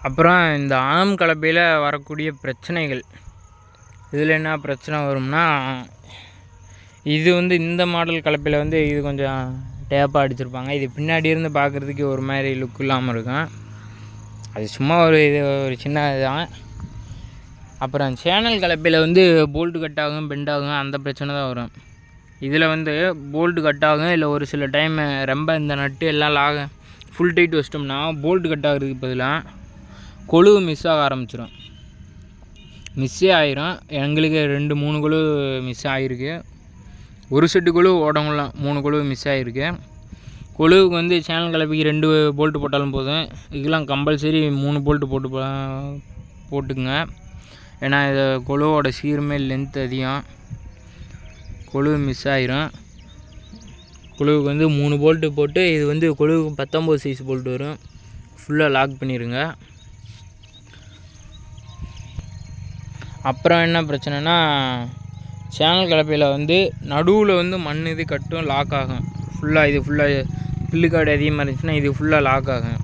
அப்புறம் இந்த ஆம் கலப்பையில் வரக்கூடிய பிரச்சனைகள், இதில் என்ன பிரச்சனை வரும்னா, இது இந்த மாடல் கலப்பையில் இது கொஞ்சம் டேப்பாக அடிச்சிருப்பாங்க. இது பின்னாடி இருந்து பார்க்குறதுக்கு ஒரு மாதிரி லுக் இல்லாமல் இருக்கும். அது சும்மா ஒரு சின்ன இதுதான். அப்புறம் சேனல் கலப்பையில் போல்ட்டு கட் ஆகும், பெண்ட் ஆகும், அந்த பிரச்சனை தான் வரும். இதில் போல்ட்டு கட் ஆகும், இல்லை ஒரு சில டைம் ரொம்ப இந்த நட்டு எல்லாம் ஃபுல் டைட் வச்சிட்டோம்னா போல்ட்டு கட் ஆகிறதுக்கு பதிலாக கொழுவு மிஸ் ஆக ஆரம்பிச்சிடும். மிஸ்ஸே ஆயிரும். எங்களுக்கு 2-3 கொழுவு மிஸ் ஆகிருக்கு. ஒரு செட்டு கொழுவு ஓடங்கலாம் 3 கொழுவு மிஸ் ஆகிருக்கு. கொழுவுக்கு சேனல் கலப்பைக்கு 2 போல்ட்டு போட்டாலும் போதும். இதுக்கெலாம் கம்பல்சரி 3 போல்ட்டு போட்டுக்குங்க. ஏன்னா இது கொழுவோட சீர்மே லென்த் அதிகம், கொழுவு மிஸ் ஆயிரும். கொழுவுக்கு 3 போல்ட்டு போட்டு, இது கொழுவுக்கு 19 சைஸ் போல்ட்டு வரும். ஃபுல்லாக லாக் பண்ணிடுங்க. அப்புறம் என்ன பிரச்சனைனா, சேனல் கலப்பையில் நடுவில் மண் இது கட்டும், லாக் ஆகும். இது ஃபுல்லாக பில்லுக்காடு அதிகமாக இருந்துச்சுன்னா இது ஃபுல்லாக லாக் ஆகும்.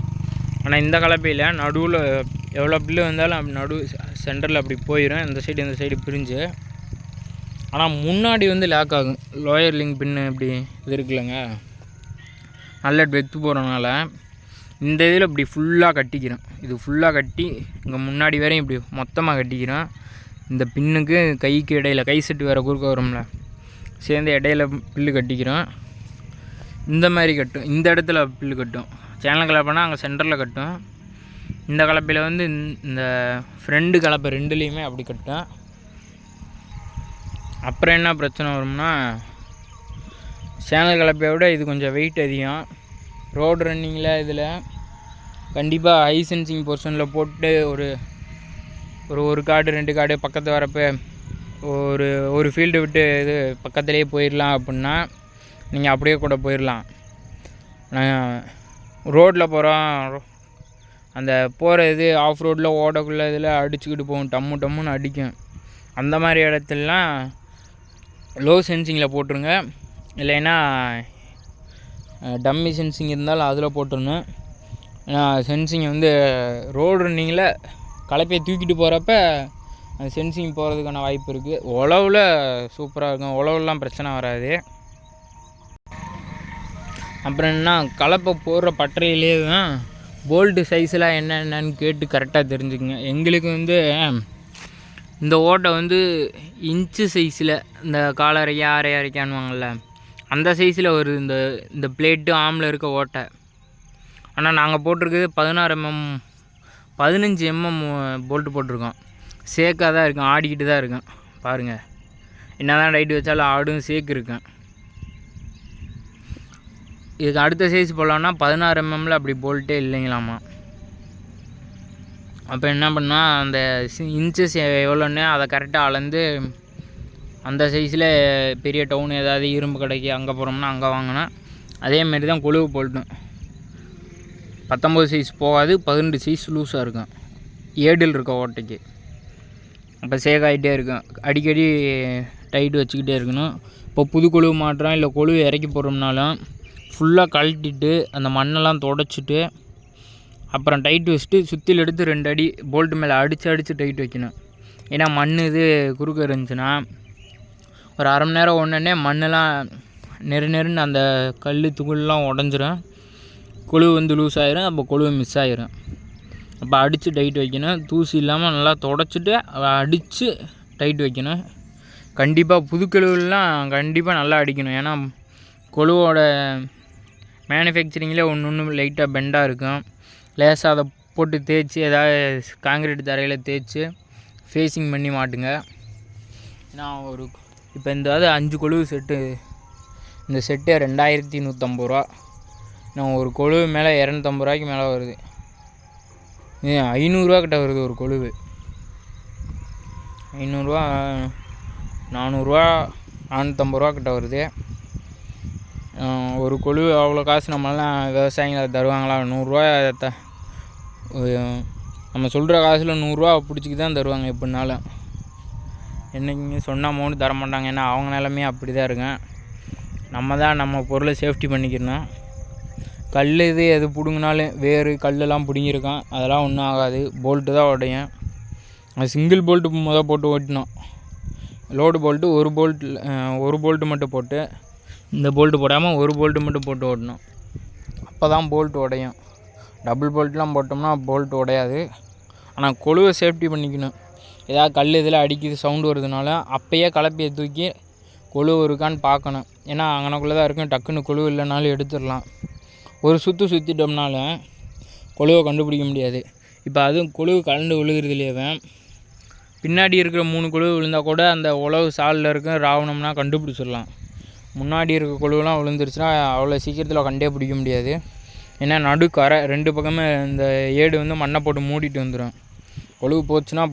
ஆனால் இந்த கலப்பையில் நடுவில் எவ்வளோ பில்லு வந்தாலும் சென்டரில் அப்படி போயிடும், இந்த சைடு பிரிஞ்சு. ஆனால் முன்னாடி லாக் ஆகும். லோயர் லிங்க் பின்னு இப்படி இது இருக்குல்லங்க, நல்ல வெத்து போகிறனால இந்த இதில் இப்படி ஃபுல்லாக கட்டிக்கிறோம். இது ஃபுல்லாக கட்டி இங்கே முன்னாடி வரையும் இப்படி மொத்தமாக கட்டிக்கிறோம். இந்த பின்னுக்கு கைக்கு இடையில் கை செட்டு வேறு குறுக்க வரும்ல, சேர்ந்து இடையில பில்லு கட்டிக்கிறோம். இந்த மாதிரி கட்டும், இந்த இடத்துல பில்லு கட்டும். சேனல் கலப்பைனா அங்கே சென்டரில் கட்டும். இந்த கலப்பையில் இந்த ஃப்ரெண்டு கலப்பை 2லேயுமே அப்படி கட்டும். அப்புறம் என்ன பிரச்சனை வரும்னா, சேனல் கலப்பையை விட இது கொஞ்சம் வெயிட் அதிகம். ரோடு ரன்னிங்கில் இதில் கண்டிப்பாக ஹை சென்சிங் போர்ஷனில் போட்டு ஒரு காடு 2 காடு பக்கத்து வரப்போ ஒரு ஃபீல்டு விட்டு இது பக்கத்துலேயே போயிடலாம் அப்படின்னா நீங்கள் அப்படியே கூட போயிடலாம். ரோட்டில் போகிறோம், அந்த போகிற இது ஆஃப் ரோட்டில் ஓடக்குள்ளே இதில் அடிச்சுக்கிட்டு போகும், டம்முன்னு அடிக்கும். அந்த மாதிரி இடத்துலலாம் லோ சென்சிங்கில் போட்டுருங்க. இல்லைன்னா டம்மி சென்சிங் இருந்தாலும் அதில் போட்டுருணும். ஏன்னா சென்சிங் ரோடு ரன்னிங்கில் கலப்பையை தூக்கிட்டு போகிறப்ப அந்த சென்சிங் போகிறதுக்கான வாய்ப்பு இருக்குது. உழவில் சூப்பராக இருக்கும், உழவுலாம் பிரச்சனை வராது. அப்புறம் என்ன, கலப்பை போடுற பட்டறையிலே போல்ட்டு சைஸ்லாம் என்னென்னு கேட்டு கரெக்டாக தெரிஞ்சுக்குங்க. எங்களுக்கு இந்த ஓட்டை இன்ச்சு சைஸில், இந்த காலரைக்கா அரைக்கானுவாங்கள்ல அந்த சைஸில் வருது இந்த பிளேட்டு ஆமில் இருக்க ஓட்டை. ஆனால் நாங்கள் போட்டிருக்குது 16 mm 15 mm போல்ட்டு போட்டிருக்கோம். சேக்காக தான் இருக்கும், ஆடிக்கிட்டு தான் இருக்கும். பாருங்கள், என்ன தான் டைட்டு வச்சாலும் ஆடும், சேக்கு இருக்கும். இதுக்கு அடுத்த சைஸ் போடலான்னா 16 mmல அப்படி போல்ட்டே இல்லைங்களாமா. அப்போ என்ன பண்ணால் அந்த இன்ச்சஸ் எவ்வளோன்னு அதை கரெக்டாக அளந்து அந்த சைஸில் பெரிய டவுன் ஏதாவது இரும்பு கடைக்கு அங்கே போகிறோம்னா அங்கே வாங்கினா அதேமாரி தான் கொழுவு போல்ட்டும். 19 சைஸ் போகாது, 12 சைஸ் லூஸாக இருக்கும் ஏடில் இருக்க ஓட்டைக்கு. அப்போ சேகாகிட்டே இருக்கும், அடிக்கடி டைட்டு வச்சுக்கிட்டே இருக்கணும். இப்போ புது கொழுவு மாட்டுறோம், இல்லை கொழுவு இறக்கி போடுறோம்னாலும் ஃபுல்லாக கழட்டிட்டு அந்த மண்ணெல்லாம் தொடச்சிட்டு அப்புறம் டைட்டு வச்சுட்டு சுற்றில் எடுத்து 2 அடி போல்ட்டு மேலே அடித்து டைட் வைக்கணும். ஏன்னா மண் இது குறுக்க இருந்துச்சுன்னா ஒரு அரை மணி நேரம் ஒன்றே மண்ணெல்லாம் நெருன்னு அந்த கல் துகள்லாம் உடஞ்சிரும், கொழுவு லூஸ் ஆகிரும். அப்போ கொழுவு மிஸ் ஆகிரும். அப்போ அடித்து டைட் வைக்கணும். தூசி இல்லாமல் நல்லா தொடச்சிட்டு அடித்து டைட் வைக்கணும். கண்டிப்பாக புதுக்கழுவுலாம் கண்டிப்பாக நல்லா அடிக்கணும். ஏன்னா கொழுவோட மேனுஃபேக்சரிங்கில் ஒன்று லைட்டாக பெண்டாக இருக்கும். லேசாக அதை போட்டு தேய்ச்சி ஏதாவது காங்கிரீட் தரையில் தேய்ச்சி ஃபேஸிங் பண்ணி மாட்டுங்க. நான் இப்போ இந்த 5 கொழுவு செட்டு, இந்த செட்டு 2150 ரூபா. நான் ஒரு கொழுவு மேலே 250 ரூபாய்க்கு மேலே வருது. 500 ரூபா கிட்ட வருது ஒரு கொழுவு. 500 ரூபா, 400 ரூபா, 450 ரூபா கிட்ட வருது ஒரு கொழுவு. அவ்வளோ காசு நம்மளாம் விவசாயிகள் தருவாங்களா? 100 ரூபா நம்ம சொல்கிற காசில் 100 ரூபா பிடிச்சிக்கு தான் தருவாங்க எப்படினாலும். என்றைக்குமே சொன்ன அமௌண்ட் தர மாட்டாங்க. ஏன்னா அவங்க நிலமையே அப்படி தான் இருக்கும். நம்ம தான் நம்ம பொருளை சேஃப்டி பண்ணிக்கணும். கல் இது எது பிடுங்கினாலும் வேறு கல்லெல்லாம் பிடுங்கியிருக்கான், அதெல்லாம் ஒன்றும் ஆகாது. போல்ட்டு தான் உடையும். அது சிங்கிள் போல்ட்டு போட்டு ஓட்டினோம். லோடு போல்ட்டு ஒரு போல்ட்டு மட்டும் போட்டு, இந்த போல்ட்டு போடாமல் ஒரு போல்ட்டு மட்டும் போட்டு ஓட்டணும். அப்போ தான் போல்ட்டு உடையும். டபுள் போல்ட்லாம் போட்டோம்னா போல்ட்டு உடையாது. ஆனால் கொழுவை சேஃப்டி பண்ணிக்கணும். ஏதாவது கல் இதில் அடிக்குது சவுண்டு வருதுனால அப்போயே கலப்பையை தூக்கி கொழுவு இருக்கான்னு பார்க்கணும். ஏன்னா அங்கனக்குள்ளே தான் இருக்கும், டக்குன்னு கொழுவு இல்லைனாலும் எடுத்துடலாம். ஒரு சுற்றிட்டோம்னாலும் கொழுவை கண்டுபிடிக்க முடியாது. இப்போ அதுவும் கொழுவு கலந்து விழுகிறது இல்லையவே, பின்னாடி இருக்கிற 3 கொழுவு விழுந்தால் கூட அந்த உழவு சாலில் இருக்க ராவணம்னா கண்டுபிடிச்சிடலாம். முன்னாடி இருக்க கொழுவெலாம் விழுந்துருச்சுன்னா அவ்வளோ சீக்கிரத்தில் கண்டே பிடிக்க முடியாது. ஏன்னா நடுக்கரை 2 பக்கமே இந்த ஏடு வந்து மண்ணை போட்டு மூடிட்டு வந்துடும். கொழுவு போச்சுன்னா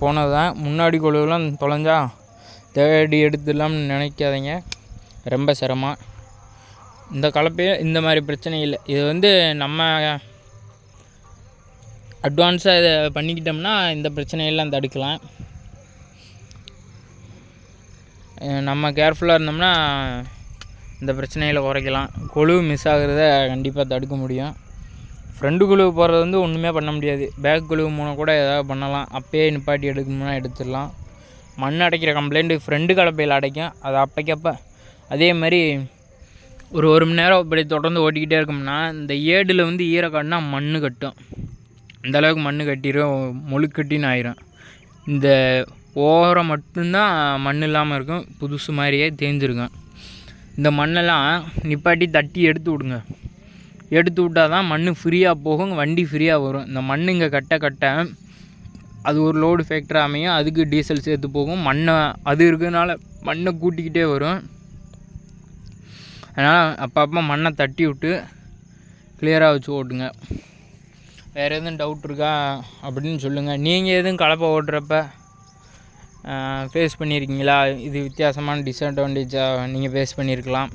போனது தான். முன்னாடி கொழுவுலாம் தொலைஞ்சா தேடி எடுத்துடலாம்னு நினைக்காதீங்க, ரொம்ப சிரமம். இந்த கலப்பையே இந்த மாதிரி பிரச்சனை இல்லை. இது வந்து நம்ம அட்வான்ஸாக இதை பண்ணிக்கிட்டோம்னா இந்த பிரச்சனையெல்லாம் தடுக்கலாம். நம்ம கேர்ஃபுல்லாக இருந்தோம்னா இந்த பிரச்சனைகளை குறைக்கலாம். கொழுவு மிஸ் ஆகிறத கண்டிப்பாக தடுக்க முடியும். ஃப்ரெண்டு கொழுவு போடுறது வந்து ஒன்றுமே பண்ண முடியாது. பேக் கொழுவு மூலம் கூட ஏதாவது பண்ணலாம். அப்பயே நிப்பாட்டி எடுக்கணும்னா எடுத்துடலாம். மண் அடைக்கிற கம்ப்ளைண்ட்டு ஃப்ரெண்டு கலப்பையில் அடைக்கும். அது அப்போக்கப்போ அதே மாதிரி ஒரு மணி நேரம் இப்படி தொடர்ந்து ஓட்டிக்கிட்டே இருக்கோம்னா இந்த ஏடில் வந்து ஈரக்காடுனா மண் கட்டும். அந்தளவுக்கு மண் கட்டிடும், முழுக்கட்டின்னு ஆயிரும். இந்த ஓரம் மட்டும்தான் மண் இல்லாமல் இருக்கும், புதுசு மாதிரியே தேஞ்சிருக்கும். இந்த மண்ணெல்லாம் நிப்பாட்டி தட்டி எடுத்து விடுங்க. எடுத்து விட்டால் தான் மண் ஃப்ரீயாக போகும், வண்டி ஃப்ரீயாக வரும். இந்த மண் இங்கே கட்ட அது ஒரு லோடு ஃபேக்டர் அமையும், அதுக்கு டீசல் சேர்த்து போகும். அது இருக்கிறதுனால மண்ணை கூட்டிக்கிட்டே வரும். அதனால் அப்பப்போ மண்ணை தட்டி விட்டு கிளியராக வச்சு ஓட்டுங்க. வேறு எதுவும் டவுட் இருக்கா அப்படின்னு சொல்லுங்கள். நீங்கள் எதுவும் கலப்பை ஓட்டுறப்ப ஃபேஸ் பண்ணியிருக்கீங்களா? இது வித்தியாசமான டிஸ்அட்வான்டேஜாக நீங்கள் ஃபேஸ் பண்ணியிருக்கலாம்.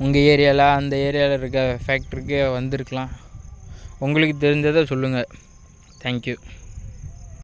உங்கள் ஏரியாவில் அந்த ஏரியாவில் இருக்க ஃபேக்ட்ரிக்கே வந்திருக்கலாம். உங்களுக்கு தெரிஞ்சதை சொல்லுங்கள். தேங்க்யூ.